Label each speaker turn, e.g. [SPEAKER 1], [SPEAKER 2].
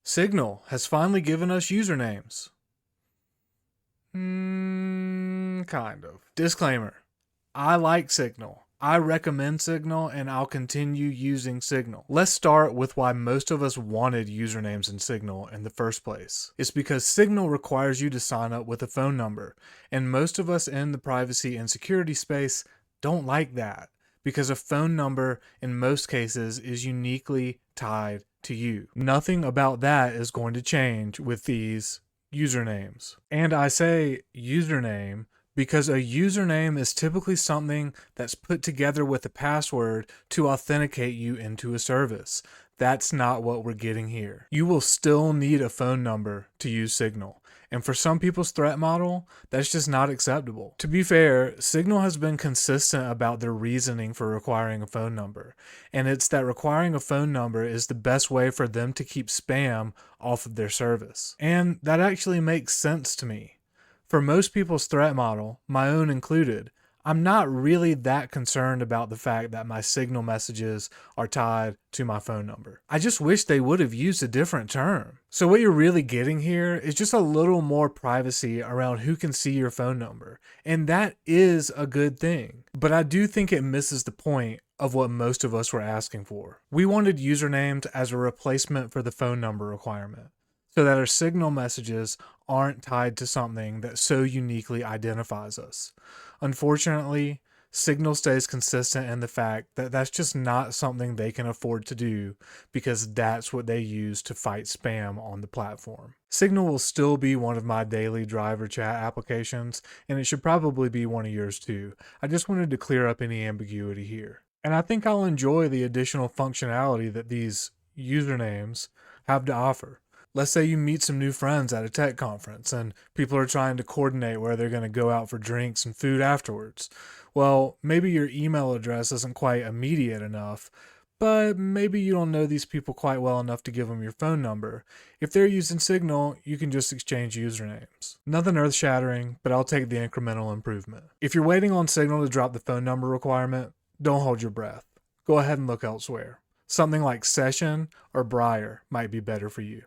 [SPEAKER 1] Signal has finally given us usernames. Kind of. Disclaimer. I like Signal. I recommend Signal and I'll continue using Signal. Let's start with why most of us wanted usernames in Signal in the first place. It's because Signal requires you to sign up with a phone number, and most of us in the privacy and security space don't like that because a phone number in most cases is uniquely tied to you. Nothing about that is going to change with these usernames. And I say username because a username is typically something that's put together with a password to authenticate you into a service. That's not what we're getting here. You will still need a phone number to use Signal. And for some people's threat model, that's just not acceptable. To be fair, Signal has been consistent about their reasoning for requiring a phone number. And it's that requiring a phone number is the best way for them to keep spam off of their service. And that actually makes sense to me. For most people's threat model, my own included, I'm not really that concerned about the fact that my Signal messages are tied to my phone number. I just wish they would have used a different term. So what you're really getting here is just a little more privacy around who can see your phone number. And that is a good thing. But I do think it misses the point of what most of us were asking for. We wanted usernames as a replacement for the phone number requirement, so that our Signal messages aren't tied to something that so uniquely identifies us. Unfortunately, Signal stays consistent in the fact that that's just not something they can afford to do because that's what they use to fight spam on the platform. Signal will still be one of my daily driver chat applications, and it should probably be one of yours too. I just wanted to clear up any ambiguity here. And I think I'll enjoy the additional functionality that these usernames have to offer. Let's say you meet some new friends at a tech conference and people are trying to coordinate where they're going to go out for drinks and food afterwards. Well, maybe your email address isn't quite immediate enough, but maybe you don't know these people quite well enough to give them your phone number. If they're using Signal, you can just exchange usernames. Nothing earth-shattering, but I'll take the incremental improvement. If you're waiting on Signal to drop the phone number requirement, don't hold your breath. Go ahead and look elsewhere. Something like Session or Briar might be better for you.